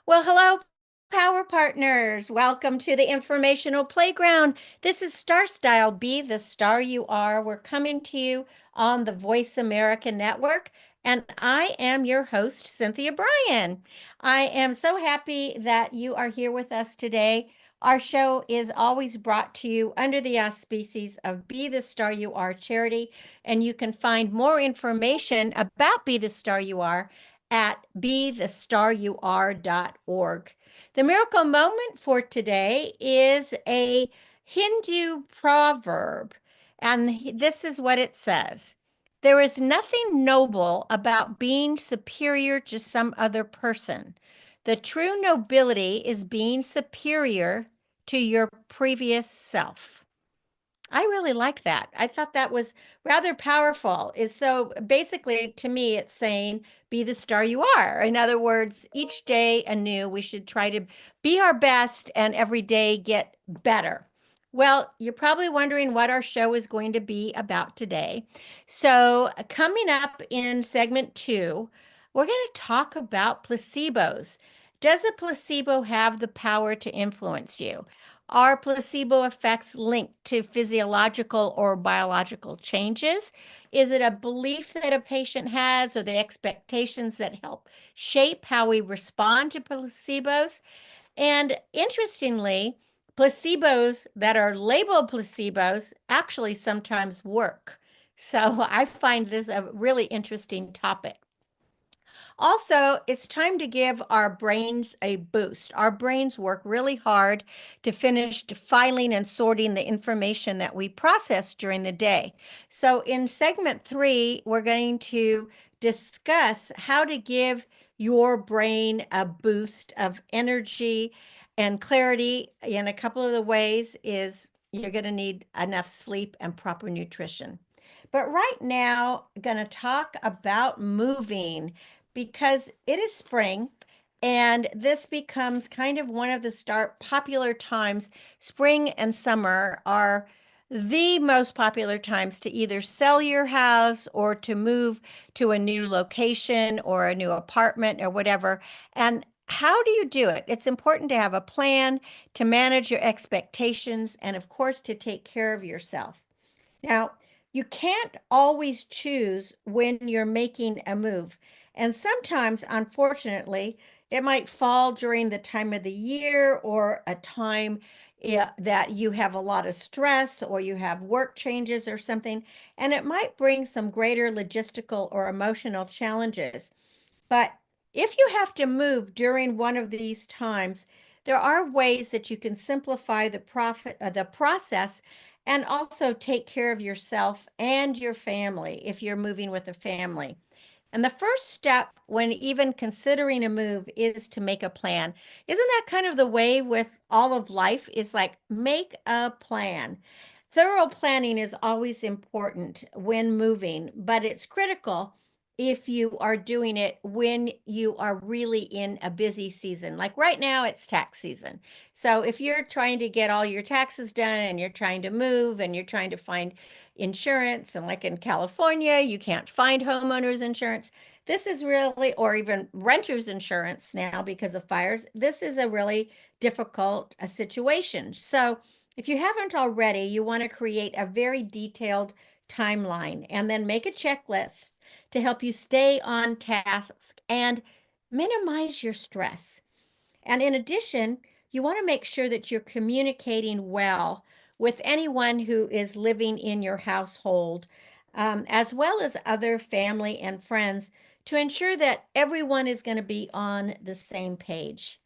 Well, hello, Power Partners. Welcome to the informational playground. This is Starstyle-Be, the star you are. We're coming to you on the Voice America Network, and I am your host, Cynthia Brian. I am so happy that you are here with us today. Our show is always brought to you under the auspices of Be the Star You Are charity, and you can find more information about Be the Star You Are at bethestaryouare.org. The miracle moment for today is a Hindu proverb, and this is what it says. There is nothing noble about being superior to some other person. The true nobility is being superior to your previous self. I really like that. I thought that was rather powerful. Is so basically to me, it's saying be the star you are. In other words, each day anew, we should try to be our best and every day get better. Well, you're probably wondering what our show is going to be about today. So, coming up in segment two, we're going to talk about placebos. Does a placebo have the power to influence you? Are placebo effects linked to physiological or biological changes? Is it a belief that a patient has or the expectations that help shape how we respond to placebos? And interestingly, placebos that are labeled placebos actually sometimes work. So I find this a really interesting topic. Also, it's time to give our brains a boost. Our brains work really hard to finish filing and sorting the information that we process during the day. So, in segment three, we're going to discuss how to give your brain a boost of energy and clarity. And a couple of the ways is you're going to need enough sleep and proper nutrition. But right now, I'm going to talk about moving because it is spring and this becomes kind of one of the start popular times. Spring and summer are the most popular times to either sell your house or to move to a new location or a new apartment or whatever. And how do you do it? It's important to have a plan, to manage your expectations, and of course, to take care of yourself. Now, you can't always choose when you're making a move. And sometimes, unfortunately, it might fall during the time of the year or a time that you have a lot of stress or you have work changes or something, and it might bring some greater logistical or emotional challenges. But if you have to move during one of these times, there are ways that you can simplify the process and also take care of yourself and your family if you're moving with a family. And the first step when even considering a move is to make a plan. Isn't that kind of the way with all of life is like make a plan. Thorough planning is always important when moving, but it's critical if you are doing it when you are really in a busy season. Like right now, it's tax season. So if you're trying to get all your taxes done and you're trying to move and you're trying to find insurance, and like in California, you can't find homeowners insurance. This is really, or even renters insurance now because of fires. This is a really difficult situation. So if you haven't already, you want to create a very detailed timeline and then make a checklist to help you stay on task and minimize your stress. And in addition, you want to make sure that you're communicating well with anyone who is living in your household, as well as other family and friends, to ensure that everyone is going to be on the same page.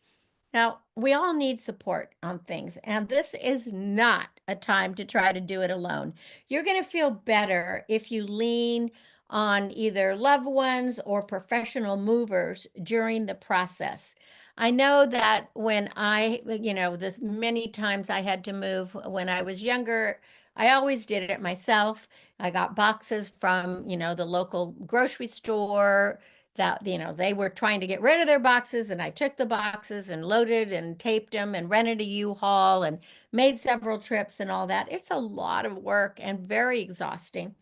Now, we all need support on things, and this is not a time to try to do it alone. You're going to feel better if you lean on either loved ones or professional movers during the process. I know that when this many times I had to move when I was younger, I always did it myself. I got boxes from, the local grocery store that they were trying to get rid of their boxes, and I took the boxes and loaded and taped them and rented a U-Haul and made several trips and all that. It's a lot of work and very exhausting.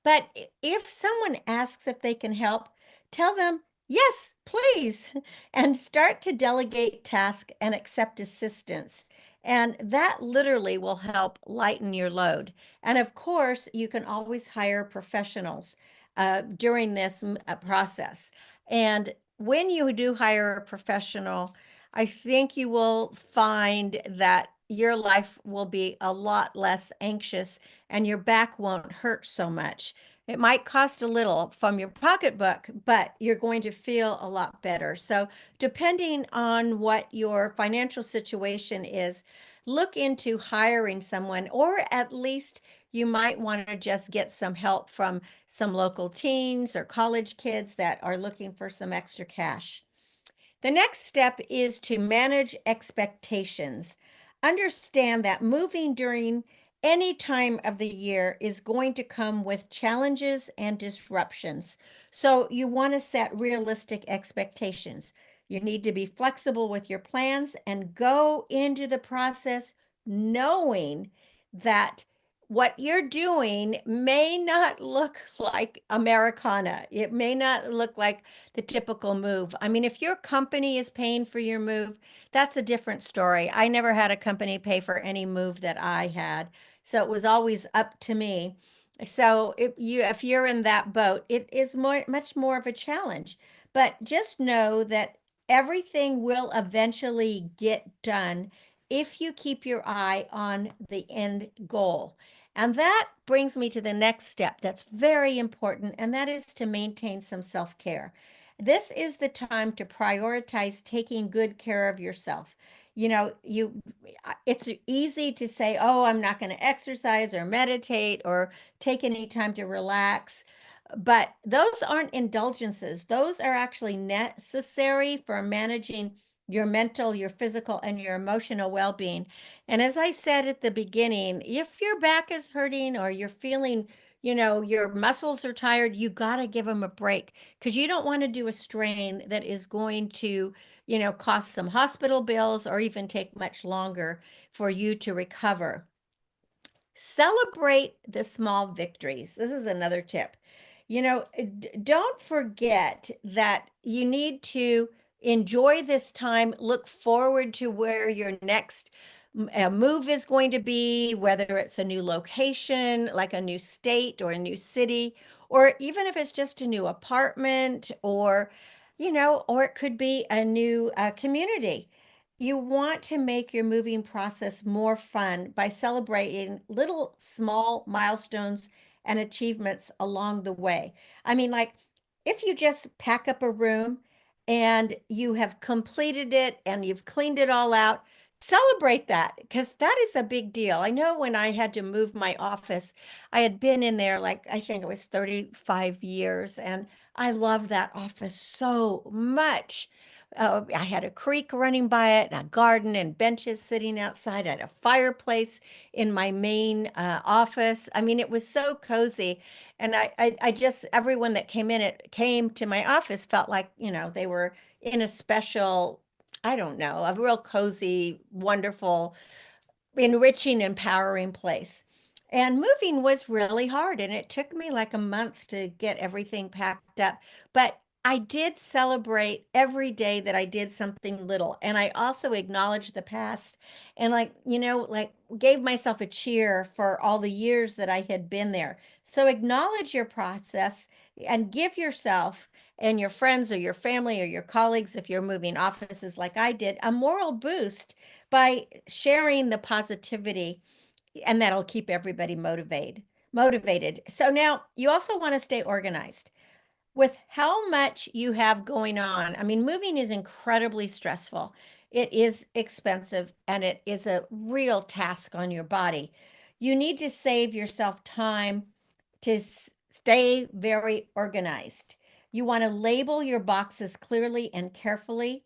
But if someone asks if they can help, tell them Yes, please. And start to delegate tasks and accept assistance. And that literally will help lighten your load. And of course, you can always hire professionals during this process. And when you do hire a professional, I think you will find that your life will be a lot less anxious and your back won't hurt so much. It might cost a little from your pocketbook, but you're going to feel a lot better. So, depending on what your financial situation is, look into hiring someone, or at least you might want to just get some help from some local teens or college kids that are looking for some extra cash. The next step is to manage expectations. Understand that moving during any time of the year is going to come with challenges and disruptions. So you want to set realistic expectations. You need to be flexible with your plans and go into the process knowing that what you're doing may not look like Americana. It may not look like the typical move. I mean, if your company is paying for your move, that's a different story. I never had a company pay for any move that I had. So it was always up to me. So if you're in that boat, it is much more of a challenge. But just know that everything will eventually get done if you keep your eye on the end goal. And that brings me to the next step that's very important, and that is to maintain some self-care. This is the time to prioritize taking good care of yourself. It's easy to say, "Oh, I'm not going to exercise or meditate or take any time to relax." But those aren't indulgences. Those are actually necessary for managing your mental, your physical, and your emotional well-being. And as I said at the beginning, if your back is hurting or you're feeling, your muscles are tired, you got to give them a break because you don't want to do a strain that is going to, cost some hospital bills or even take much longer for you to recover. Celebrate the small victories. This is another tip. Don't forget that you need to enjoy this time, look forward to where your next move is going to be, whether it's a new location, like a new state or a new city, or even if it's just a new apartment or it could be a new community. You want to make your moving process more fun by celebrating little small milestones and achievements along the way. I mean, like if you just pack up a room and you have completed it and you've cleaned it all out, celebrate that because that is a big deal. I know when I had to move my office, I had been in there like I think it was 35 years, and I love that office so much. I had a creek running by it, and a garden and benches sitting outside. I had a fireplace in my main office. I mean, it was so cozy. And I just, everyone that came to my office felt like, they were in a special, I don't know, a real cozy, wonderful, enriching, empowering place. And moving was really hard, and it took me like a month to get everything packed up. But I did celebrate every day that I did something little. And I also acknowledged the past and, like gave myself a cheer for all the years that I had been there. So acknowledge your process and give yourself and your friends or your family or your colleagues, if you're moving offices like I did, a moral boost by sharing the positivity, and that'll keep everybody motivated. So now you also want to stay organized with how much you have going on. I mean, moving is incredibly stressful. It is expensive and it is a real task on your body. You need to save yourself time to stay very organized. You want to label your boxes clearly and carefully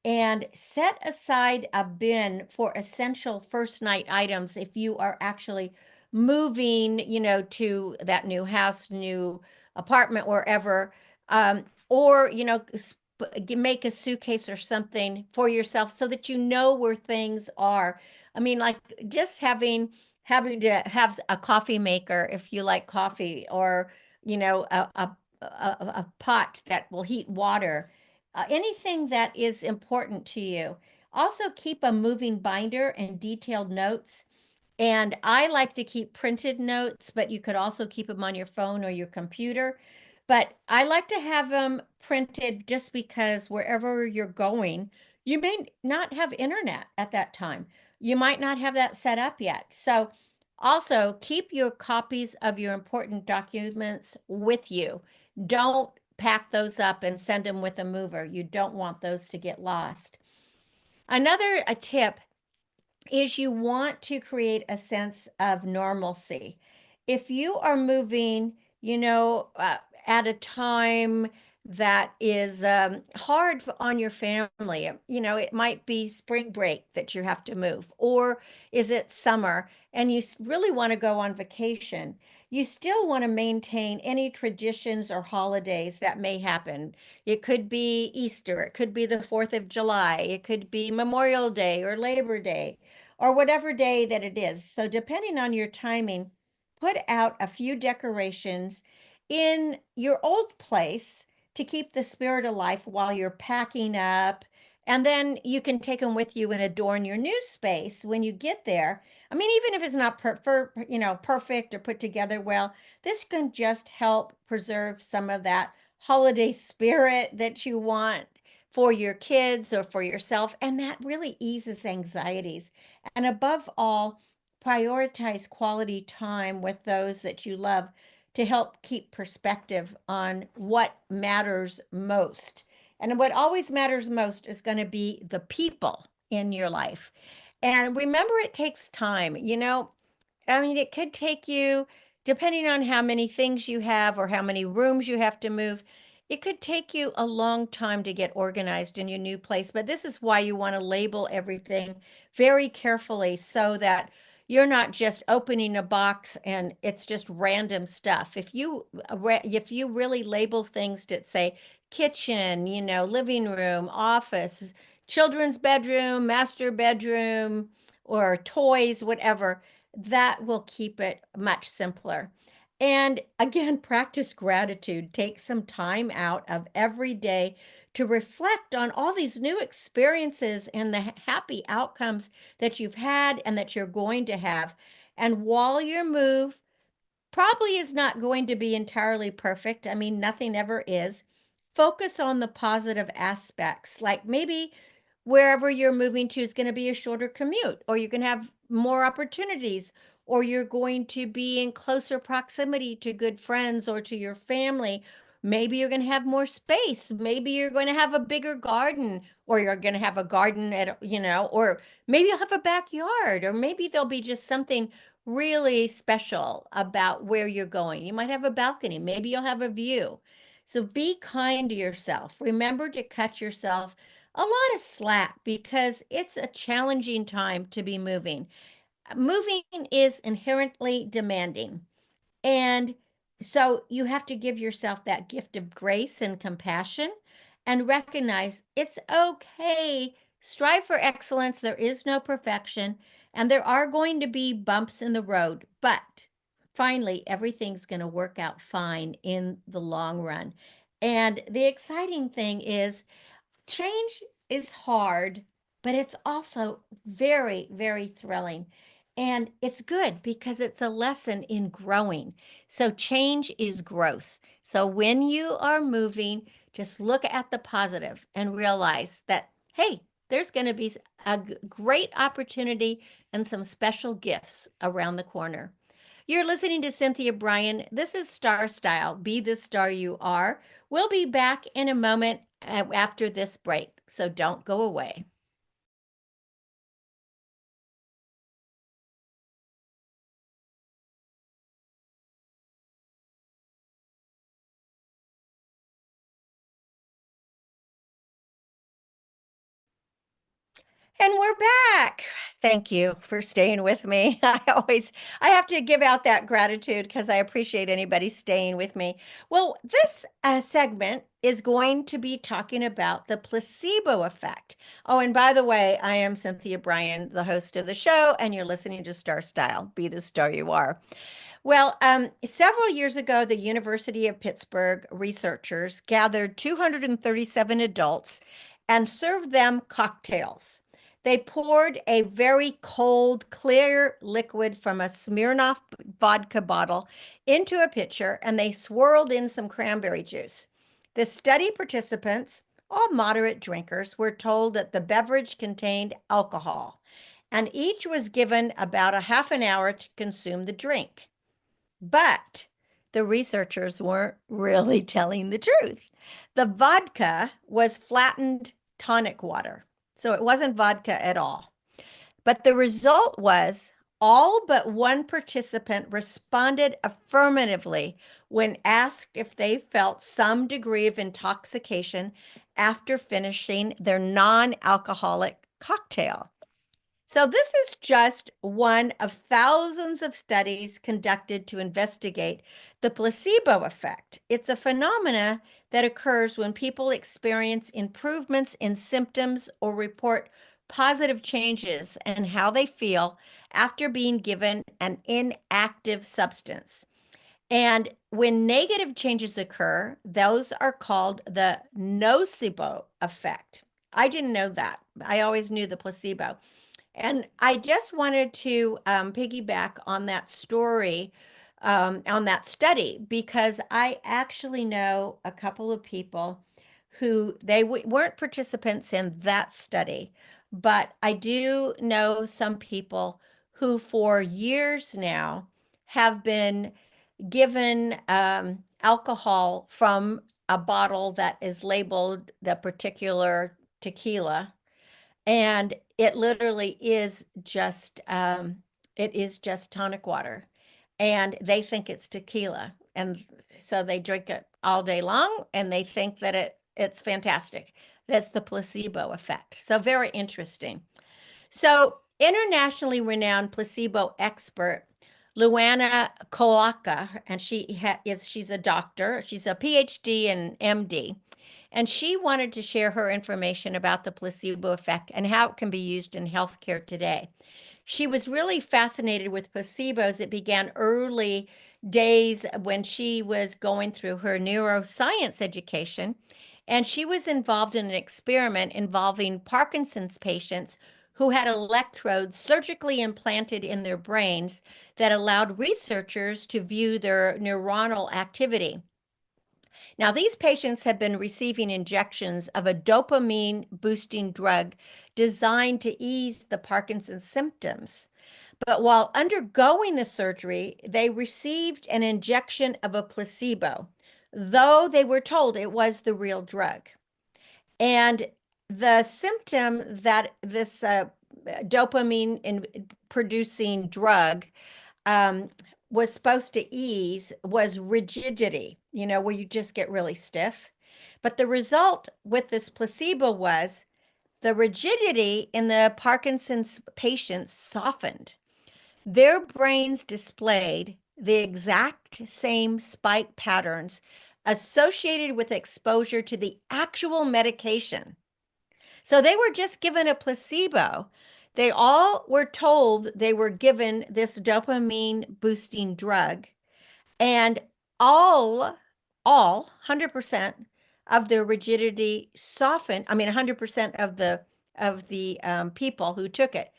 and set aside a bin for essential first night items if you are actually moving, to that new house, new apartment, wherever, or, make a suitcase or something for yourself so that you know where things are. I mean, like just having to have a coffee maker if you like coffee, or, a a pot that will heat water, anything that is important to you. Also, keep a moving binder and detailed notes. And I like to keep printed notes, but you could also keep them on your phone or your computer. But I like to have them printed just because wherever you're going, you may not have internet at that time. You might not have that set up yet. So also keep your copies of your important documents with you. Don't pack those up and send them with a mover. You don't want those to get lost. Another a tip is you want to create a sense of normalcy. If you are moving, at a time that is hard on your family, it might be spring break that you have to move, or is it summer and you really want to go on vacation? You still want to maintain any traditions or holidays that may happen. It could be Easter, it could be the 4th of July, it could be Memorial Day or Labor Day or whatever day that it is. So, depending on your timing, put out a few decorations in your old place to keep the spirit alive while you're packing up. And then you can take them with you and adorn your new space when you get there. I mean, even if it's not perfect or put together well, this can just help preserve some of that holiday spirit that you want for your kids or for yourself. And that really eases anxieties. And above all, prioritize quality time with those that you love to help keep perspective on what matters most. And what always matters most is going to be the people in your life. And remember, it takes time. I mean, it could take you, depending on how many things you have or how many rooms you have to move, it could take you a long time to get organized in your new place. But this is why you want to label everything very carefully so that you're not just opening a box and it's just random stuff. If you really label things that say kitchen, living room, office, children's bedroom, master bedroom, or toys, whatever, that will keep it much simpler. And again, practice gratitude. Take some time out of every day to reflect on all these new experiences and the happy outcomes that you've had and that you're going to have. And while your move probably is not going to be entirely perfect, I mean, nothing ever is, focus on the positive aspects. Like maybe wherever you're moving to is going to be a shorter commute, or you can have more opportunities, or you're going to be in closer proximity to good friends or to your family. Maybe you're going to have more space. Maybe you're going to have a bigger garden, or you're going to have a garden or maybe you'll have a backyard, or maybe there'll be just something really special about where you're going. You might have a balcony. Maybe you'll have a view. So be kind to yourself. Remember to cut yourself a lot of slack because it's a challenging time to be moving. Moving is inherently demanding. And so you have to give yourself that gift of grace and compassion and recognize it's okay. Strive for excellence. There is no perfection, and there are going to be bumps in the road, but finally, everything's going to work out fine in the long run. And the exciting thing is, change is hard, but it's also very, very thrilling. And it's good because it's a lesson in growing. So, change is growth. So, when you are moving, just look at the positive and realize that, hey, there's going to be a great opportunity and some special gifts around the corner. You're listening to Cynthia Brian. This is Star Style. Be the star you are. We'll be back in a moment after this break, so don't go away. And we're back. Thank you for staying with me. I have to give out that gratitude because I appreciate anybody staying with me. Well, this segment is going to be talking about the placebo effect. Oh, and by the way, I am Cynthia Brian, the host of the show, and you're listening to Star Style. Be the star you are. Well, several years ago, the University of Pittsburgh researchers gathered 237 adults and served them cocktails. They poured a very cold, clear liquid from a Smirnoff vodka bottle into a pitcher and they swirled in some cranberry juice. The study participants, all moderate drinkers, were told that the beverage contained alcohol, and each was given about a half an hour to consume the drink. But the researchers weren't really telling the truth. The vodka was flattened tonic water, so it wasn't vodka at all. But the result was all but one participant responded affirmatively when asked if they felt some degree of intoxication after finishing their non-alcoholic cocktail. So, this is just one of thousands of studies conducted to investigate the placebo effect. It's a phenomena that occurs when people experience improvements in symptoms or report positive changes in how they feel after being given an inactive substance. And when negative changes occur, those are called the nocebo effect. I didn't know that. I always knew the placebo. And I just wanted to piggyback on that story, on that study, because I actually know a couple of people who they weren't participants in that study, but I do know some people who for years now have been given alcohol from a bottle that is labeled the particular tequila, and it literally is just it is just tonic water, and they think it's tequila, and so they drink it all day long and they think that it's fantastic. That's the placebo effect. So very interesting. So, internationally renowned placebo expert Luana Koaka, and she's a doctor. She's a PhD and MD, and she wanted to share her information about the placebo effect and how it can be used in healthcare today. She was really fascinated with placebos. It began early days when she was going through her neuroscience education, and she was involved in an experiment involving Parkinson's patients who had electrodes surgically implanted in their brains that allowed researchers to view their neuronal activity. Now, these patients have been receiving injections of a dopamine boosting drug designed to ease the Parkinson's symptoms. But while undergoing the surgery, they received an injection of a placebo, though they were told it was the real drug. And the symptom that this dopamine producing drug um, was supposed to ease was rigidity, where you just get really stiff. But the result with this placebo was the rigidity in the Parkinson's patients softened. Their brains displayed the exact same spike patterns associated with exposure to the actual medication. So they were just given a placebo. They all were told they were given this dopamine boosting drug, and all 100% of their rigidity softened. I mean, 100% of the people who took it,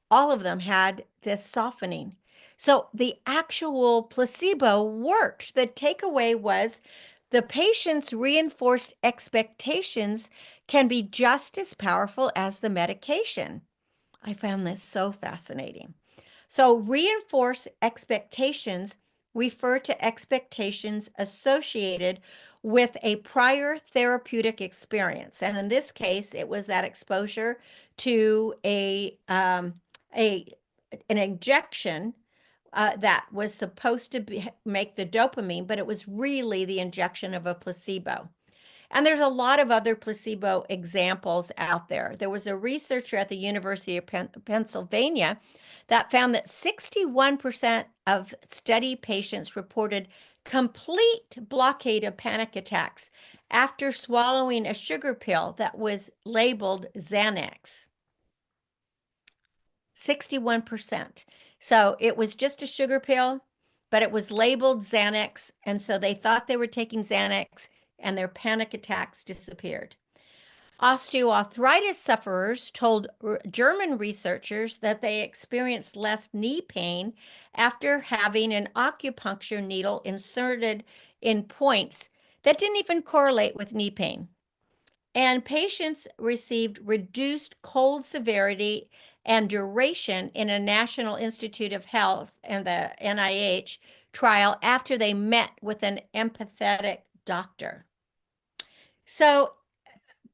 all of them had this softening. So the actual placebo worked. The takeaway was the patient's reinforced expectations can be just as powerful as the medication. I found this so fascinating. So, reinforced expectations refer to expectations associated with a prior therapeutic experience. And in this case, it was that exposure to a an injection that was supposed to make the dopamine, but it was really the injection of a placebo. And there's a lot of other placebo examples out there. There was a researcher at the University of Pennsylvania that found that 61% of study patients reported complete blockade of panic attacks after swallowing a sugar pill that was labeled Xanax. 61%. So it was just a sugar pill, but it was labeled Xanax, and so they thought they were taking Xanax, and their panic attacks disappeared. Osteoarthritis sufferers told German researchers that they experienced less knee pain after having an acupuncture needle inserted in points that didn't even correlate with knee pain. And patients received reduced cold severity and duration in a National Institute of Health and the NIH trial after they met with an empathetic doctor. So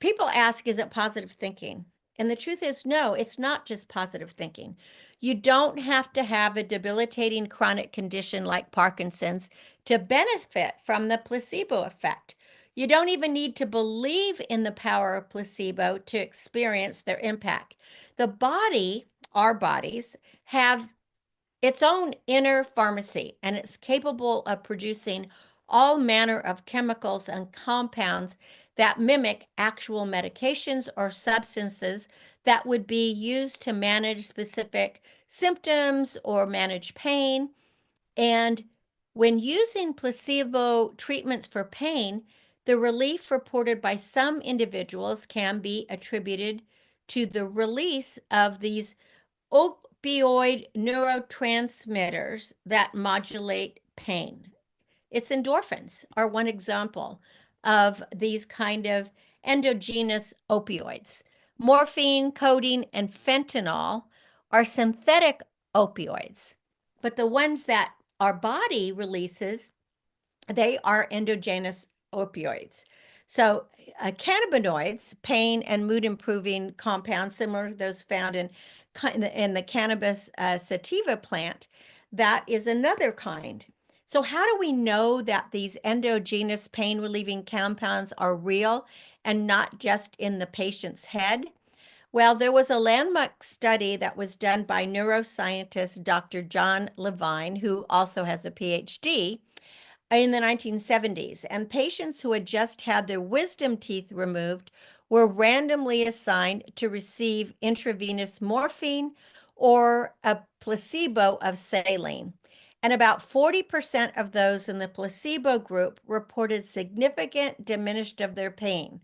people ask, is it positive thinking? And the truth is, no, it's not just positive thinking. You don't have to have a debilitating chronic condition like Parkinson's to benefit from the placebo effect. You don't even need to believe in the power of placebo to experience their impact. The body, our bodies, have its own inner pharmacy, and it's capable of producing all manner of chemicals and compounds that mimic actual medications or substances that would be used to manage specific symptoms or manage pain. And when using placebo treatments for pain, the relief reported by some individuals can be attributed to the release of these opioid neurotransmitters that modulate pain. It's endorphins are one example of these kind of endogenous opioids. Morphine, codeine, and fentanyl are synthetic opioids, but the ones that our body releases, they are endogenous opioids. So cannabinoids, pain and mood improving compounds, similar to those found in the cannabis sativa plant, that is another kind. So how do we know that these endogenous pain relieving compounds are real and not just in the patient's head? Well, there was a landmark study that was done by neuroscientist Dr. John Levine, who also has a PhD, in the 1970s, and patients who had just had their wisdom teeth removed were randomly assigned to receive intravenous morphine or a placebo of saline. And about 40% of those in the placebo group reported significant diminished of their pain.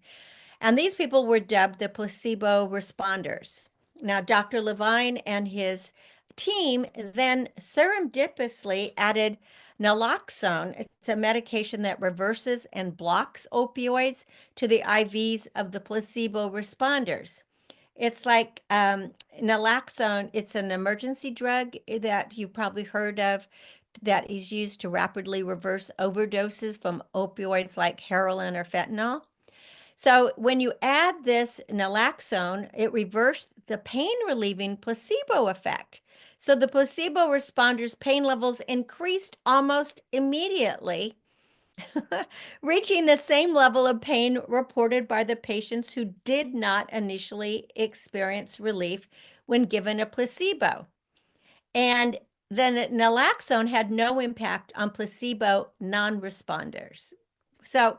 And these people were dubbed the placebo responders. Now, Dr. Levine and his team then serendipitously added naloxone. It's a medication that reverses and blocks opioids to the IVs of the placebo responders. It's like naloxone, it's an emergency drug that you've probably heard of that is used to rapidly reverse overdoses from opioids like heroin or fentanyl. So when you add this naloxone, it reversed the pain relieving placebo effect. So the placebo responders' pain levels increased almost immediately, reaching the same level of pain reported by the patients who did not initially experience relief when given a placebo. And then naloxone had no impact on placebo non-responders. So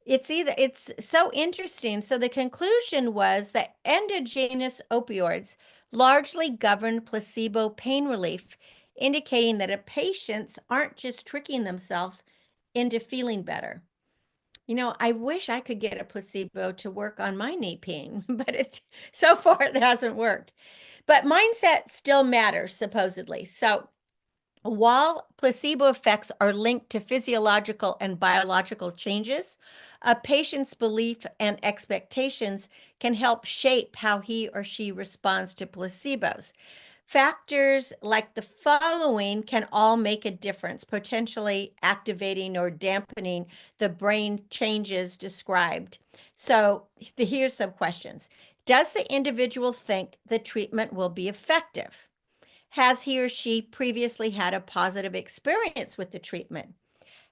it's so interesting. So the conclusion was that endogenous opioids largely govern placebo pain relief, indicating that patients aren't just tricking themselves into feeling better. You know, I wish I could get a placebo to work on my knee pain, but so far it hasn't worked. But mindset still matters, supposedly. So while placebo effects are linked to physiological and biological changes, a patient's belief and expectations can help shape how he or she responds to placebos. Factors like the following can all make a difference, potentially activating or dampening the brain changes described. So here's some questions. Does the individual think the treatment will be effective? Has he or she previously had a positive experience with the treatment?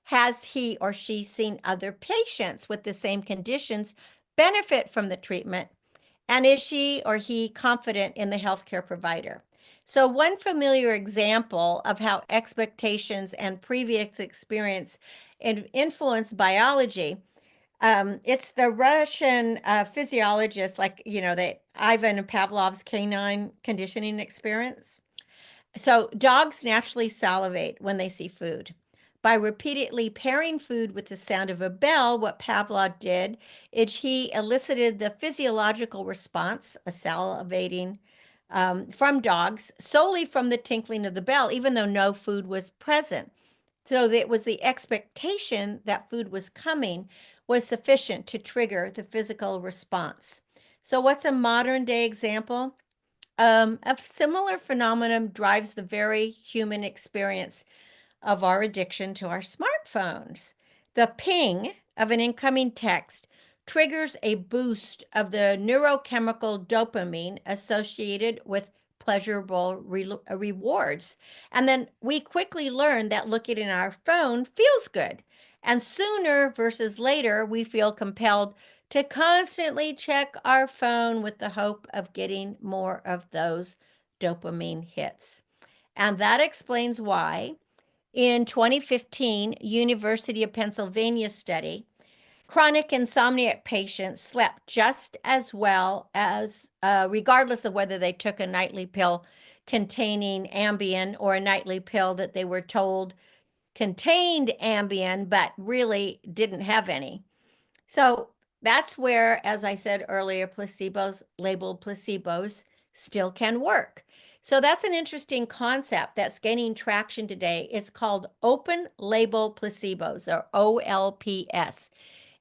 Has he or she seen other patients with the same conditions benefit from the treatment? And is she or he confident in the healthcare provider? So one familiar example of how expectations and previous experience influence biology, it's the Russian physiologist, like, the Ivan Pavlov's canine conditioning experience. So dogs naturally salivate when they see food. By repeatedly pairing food with the sound of a bell, what Pavlov did is he elicited the physiological response, a salivating, from dogs solely from the tinkling of the bell, even though no food was present. So it was the expectation that food was coming was sufficient to trigger the physical response. So what's a modern day example? A similar phenomenon drives the very human experience of our addiction to our smartphones. The ping of an incoming text triggers a boost of the neurochemical dopamine associated with pleasurable rewards. And then we quickly learn that looking at our phone feels good. And sooner versus later, we feel compelled to constantly check our phone with the hope of getting more of those dopamine hits. And that explains why in 2015, University of Pennsylvania study, chronic insomniac patients slept just as well as, regardless of whether they took a nightly pill containing Ambien or a nightly pill that they were told contained Ambien, but really didn't have any. So that's where, as I said earlier, placebos, labeled placebos, still can work. So that's an interesting concept that's gaining traction today. It's called open label placebos, or OLPS,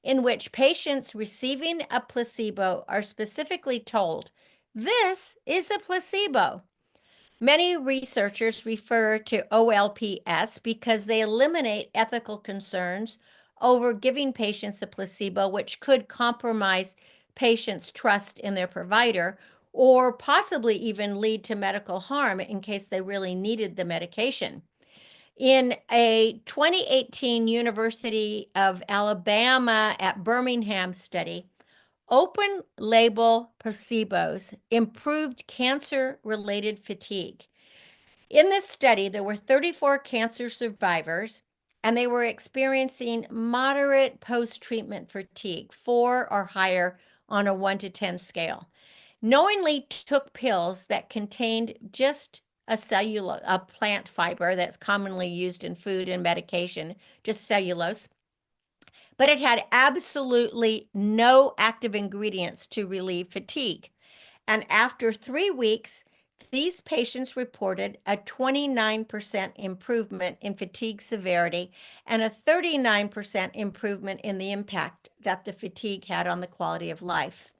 in which patients receiving a placebo are specifically told, this is a placebo. Many researchers refer to OLPS because they eliminate ethical concerns over giving patients a placebo, which could compromise patients' trust in their provider or possibly even lead to medical harm in case they really needed the medication. In a 2018 University of Alabama at Birmingham study, open label placebos improved cancer-related fatigue. In this study, there were 34 cancer survivors, and they were experiencing moderate post-treatment fatigue, 4 or higher on a 1 to 10 scale. Knowingly took pills that contained just a plant fiber that's commonly used in food and medication, just cellulose, but it had absolutely no active ingredients to relieve fatigue. And after 3 weeks, these patients reported a 29% improvement in fatigue severity and a 39% improvement in the impact that the fatigue had on the quality of life.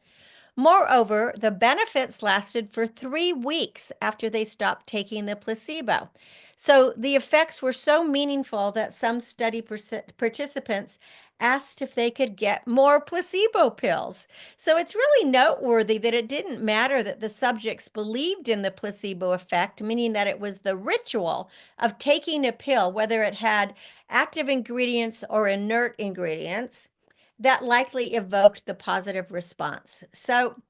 Moreover, the benefits lasted for 3 weeks after they stopped taking the placebo. So the effects were so meaningful that some study participants asked if they could get more placebo pills. So it's really noteworthy that it didn't matter that the subjects believed in the placebo effect, meaning that it was the ritual of taking a pill, whether it had active ingredients or inert ingredients, that likely evoked the positive response. So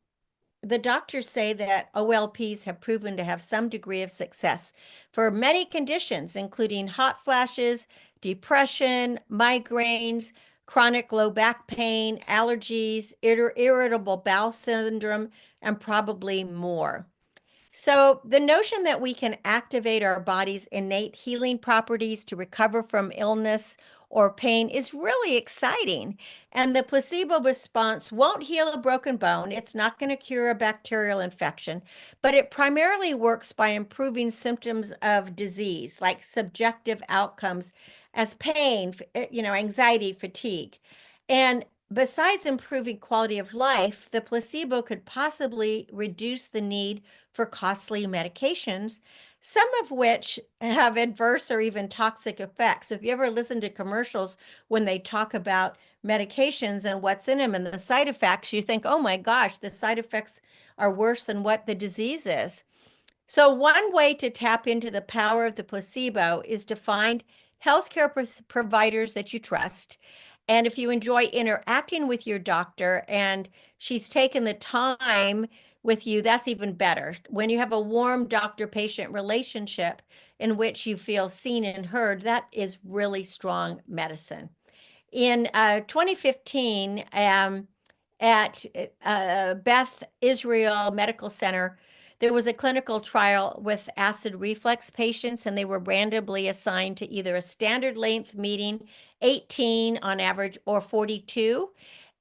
the doctors say that OLPs have proven to have some degree of success for many conditions, including hot flashes, depression, migraines, chronic low back pain, allergies, irritable bowel syndrome, and probably more. So, the notion that we can activate our body's innate healing properties to recover from illness or pain is really exciting. And the placebo response won't heal a broken bone. It's not going to cure a bacterial infection, but it primarily works by improving symptoms of disease, like subjective outcomes as pain, anxiety, fatigue. And besides improving quality of life, the placebo could possibly reduce the need for costly medications, some of which have adverse or even toxic effects. So if you ever listen to commercials when they talk about medications and what's in them and the side effects, you think, oh my gosh, the side effects are worse than what the disease is. So one way to tap into the power of the placebo is to find healthcare providers that you trust. And if you enjoy interacting with your doctor and she's taken the time with you, that's even better. When you have a warm doctor-patient relationship in which you feel seen and heard, that is really strong medicine. In 2015, at Beth Israel Medical Center, There was a clinical trial with acid reflux patients, and they were randomly assigned to either a standard length meeting, 18 on average, or 42.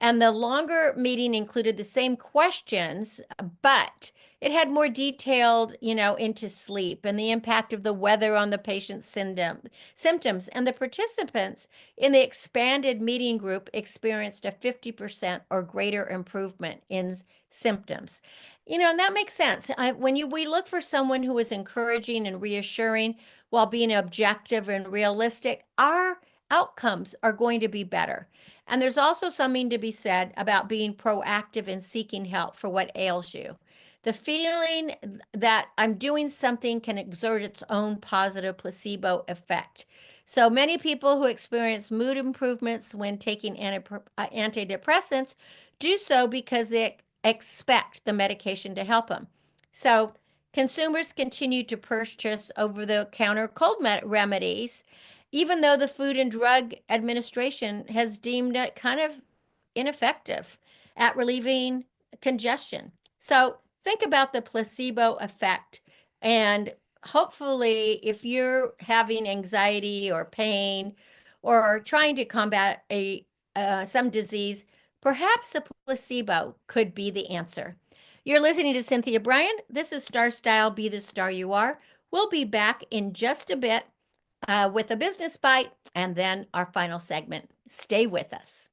And the longer meeting included the same questions, but it had more detailed, into sleep and the impact of the weather on the patient's symptoms. And the participants in the expanded meeting group experienced a 50% or greater improvement in symptoms. And that makes sense. We look for someone who is encouraging and reassuring while being objective and realistic, our outcomes are going to be better. And there's also something to be said about being proactive and seeking help for what ails you. The feeling that I'm doing something can exert its own positive placebo effect. So many people who experience mood improvements when taking antidepressants do so because they expect the medication to help them. So consumers continue to purchase over-the-counter cold remedies, even though the Food and Drug Administration has deemed it kind of ineffective at relieving congestion. So think about the placebo effect. And hopefully, if you're having anxiety or pain or trying to combat some disease, perhaps a placebo could be the answer. You're listening to Cynthia Brian. This is Star Style, Be the Star You Are. We'll be back in just a bit with a business bite and then our final segment. Stay with us.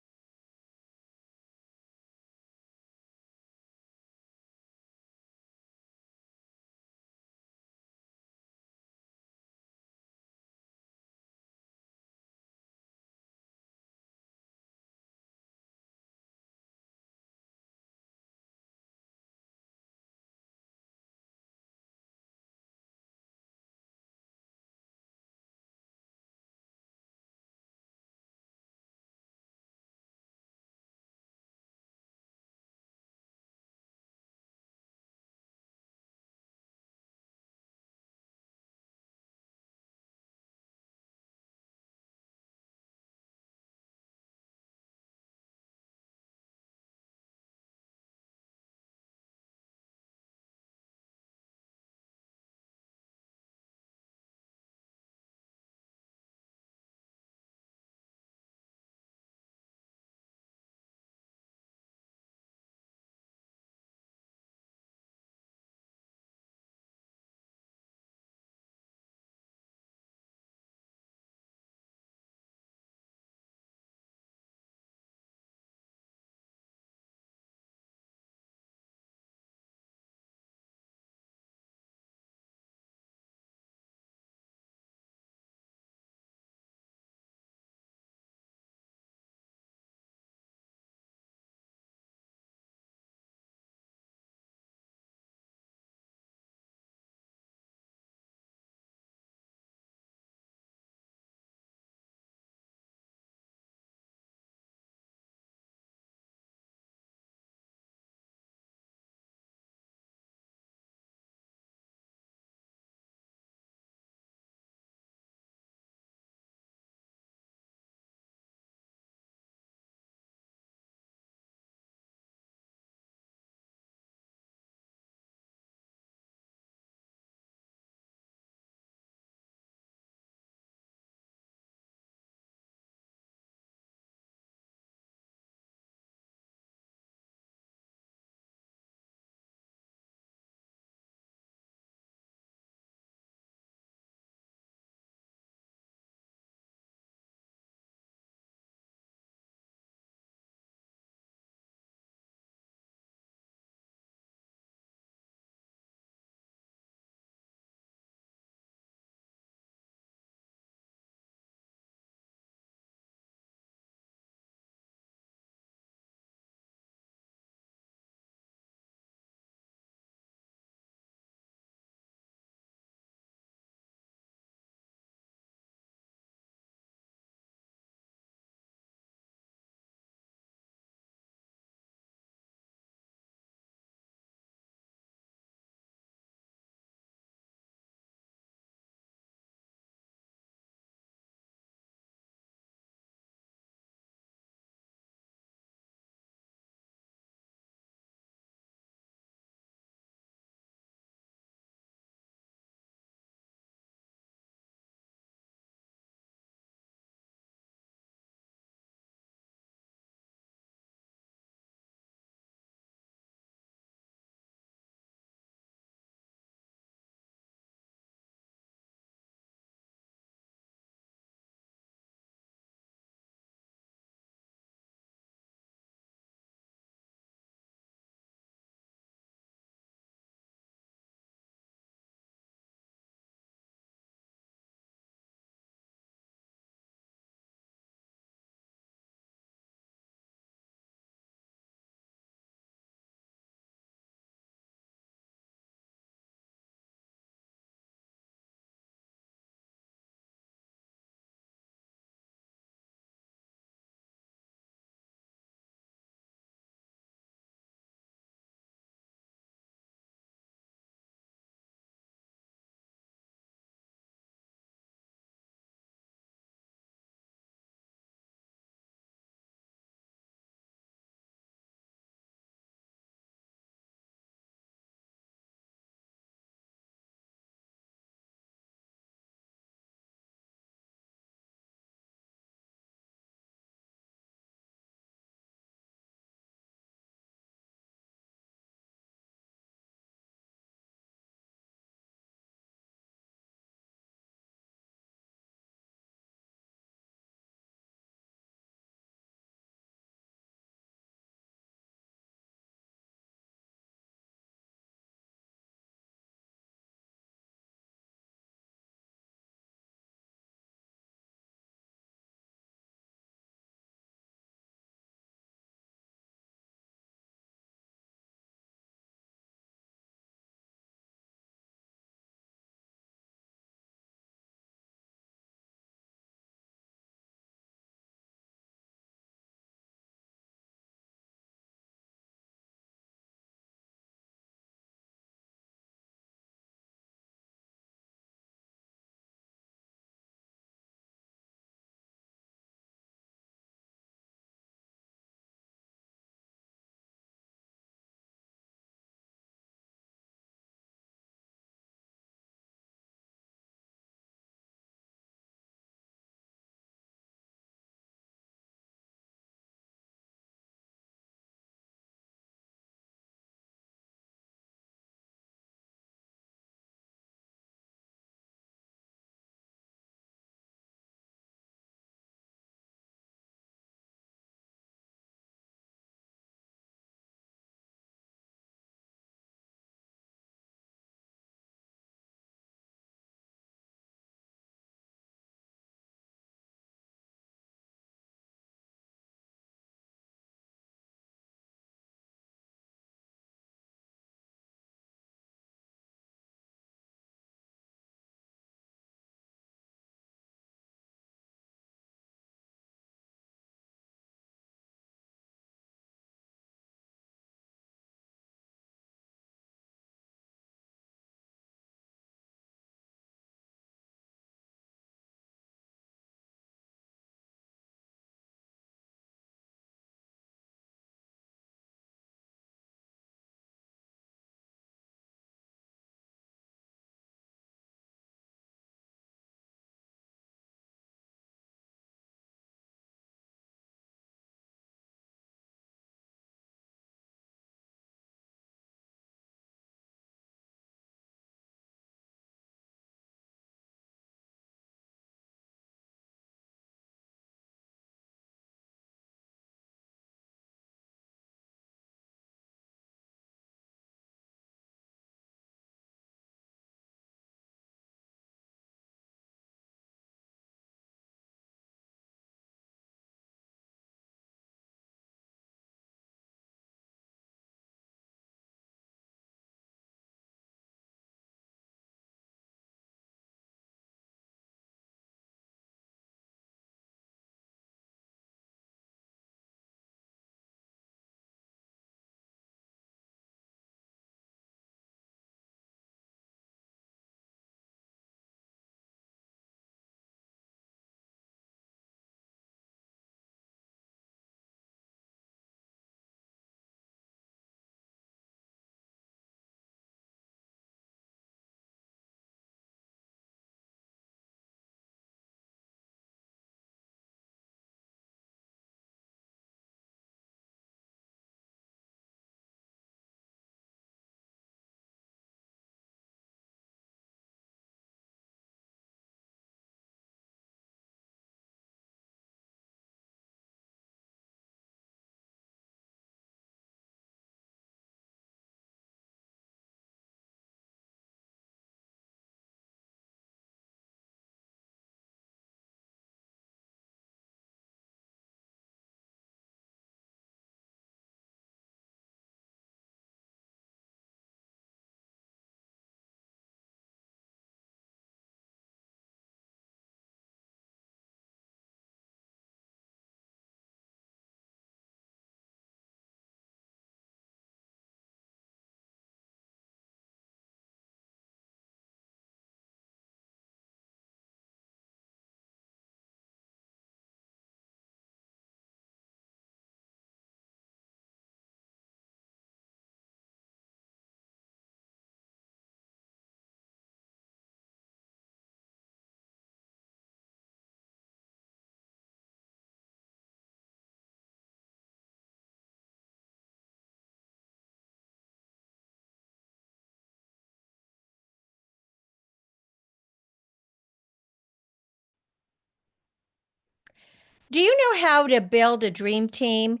Do you know how to build a dream team?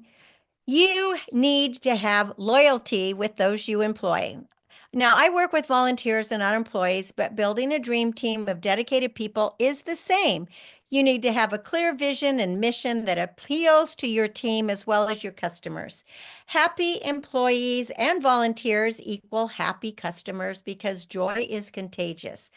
You need to have loyalty with those you employ. Now, I work with volunteers and not employees, but building a dream team of dedicated people is the same. You need to have a clear vision and mission that appeals to your team as well as your customers. Happy employees and volunteers equal happy customers because joy is contagious.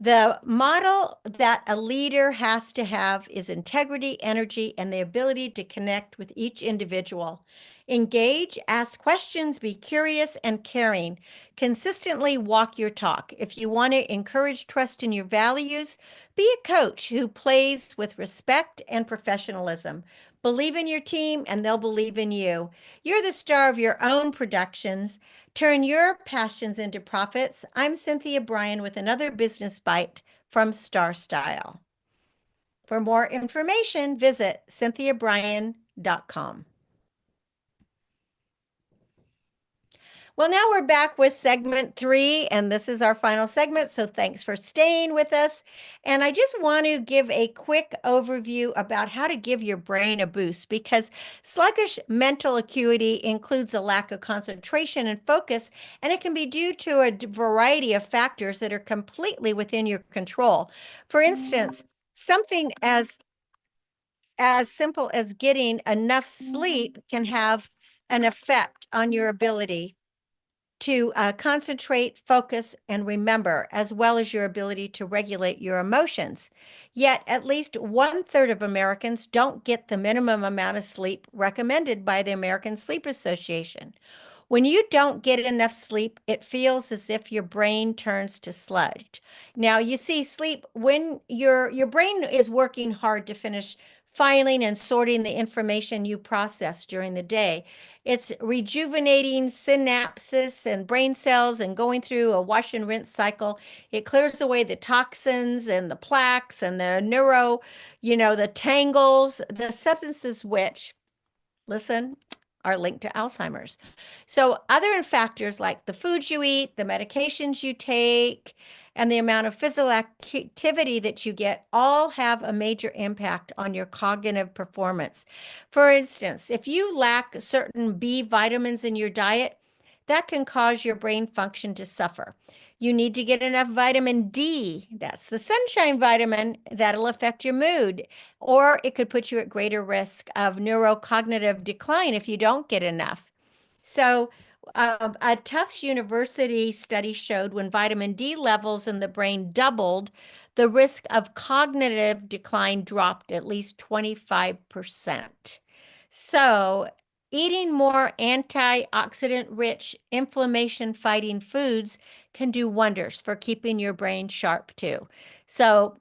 The model that a leader has to have is integrity, energy, and the ability to connect with each individual. Engage, ask questions, be curious and caring. Consistently walk your talk. If you want to encourage trust in your values, be a coach who plays with respect and professionalism. Believe in your team and they'll believe in you. You're the star of your own productions. Turn your passions into profits. I'm Cynthia Brian with another business bite from Starstyle. For more information, visit cynthiabrian.com. Well, now we're back with segment 3, and this is our final segment. So thanks for staying with us. And I just want to give a quick overview about how to give your brain a boost because sluggish mental acuity includes a lack of concentration and focus, and it can be due to a variety of factors that are completely within your control. For instance, something as simple as getting enough sleep can have an effect on your ability to concentrate, focus, and remember, as well as your ability to regulate your emotions. Yet, at least 1/3 of Americans don't get the minimum amount of sleep recommended by the American Sleep Association. When you don't get enough sleep, it feels as if your brain turns to sludge. Now, you see, sleep when your brain is working hard to finish filing and sorting the information you process during the day. It's rejuvenating synapses and brain cells and going through a wash and rinse cycle. It clears away the toxins and the plaques and the the tangles, the substances which, listen, are linked to Alzheimer's. So, other factors like the foods you eat, the medications you take, and the amount of physical activity that you get all have a major impact on your cognitive performance. For instance, if you lack certain B vitamins in your diet, that can cause your brain function to suffer. You need to get enough vitamin D. That's the sunshine vitamin. That'll affect your mood. Or it could put you at greater risk of neurocognitive decline if you don't get enough. So, a Tufts University study showed when vitamin D levels in the brain doubled, the risk of cognitive decline dropped at least 25%. So, eating more antioxidant rich, inflammation fighting foods can do wonders for keeping your brain sharp too. So,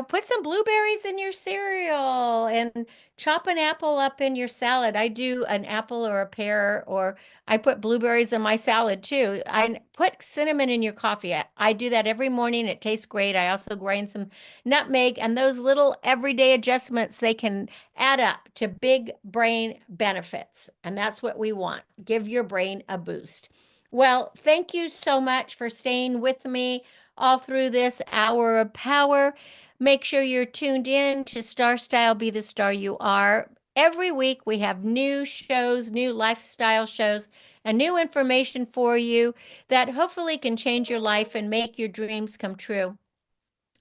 put some blueberries in your cereal and chop an apple up in your salad. I do an apple or a pear, or I put blueberries in my salad too. I put cinnamon in your coffee. I do that every morning. It tastes great. I also grind some nutmeg, and those little everyday adjustments, they can add up to big brain benefits. And that's what we want. Give your brain a boost. Well, thank you so much for staying with me all through this hour of power. Make sure you're tuned in to Star Style, Be the Star You Are. Every week we have new shows, new lifestyle shows, and new information for you that hopefully can change your life and make your dreams come true.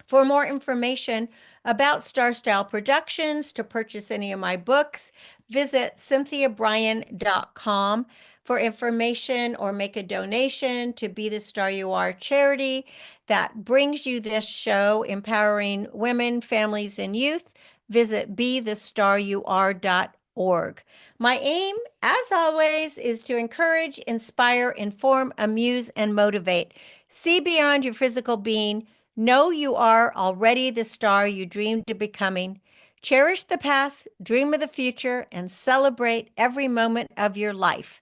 For more information about Star Style Productions, to purchase any of my books, visit cynthiabrian.com. For information or make a donation to Be the Star You Are charity that brings you this show, empowering women, families, and youth, visit bethestarur.org. My aim, as always, is to encourage, inspire, inform, amuse, and motivate. See beyond your physical being. Know you are already the star you dreamed of becoming. Cherish the past, dream of the future, and celebrate every moment of your life.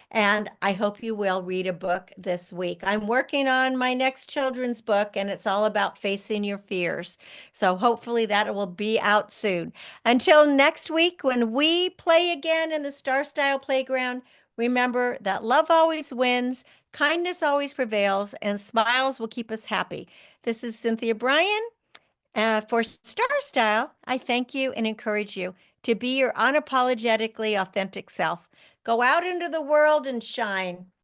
And I hope you will read a book this week. I'm working on my next children's book, and it's all about facing your fears. So hopefully that will be out soon. Until next week, when we play again in the Star Style Playground, remember that love always wins, kindness always prevails, and smiles will keep us happy. This is Cynthia Brian, For Star Style, I thank you and encourage you to be your unapologetically authentic self. Go out into the world and shine.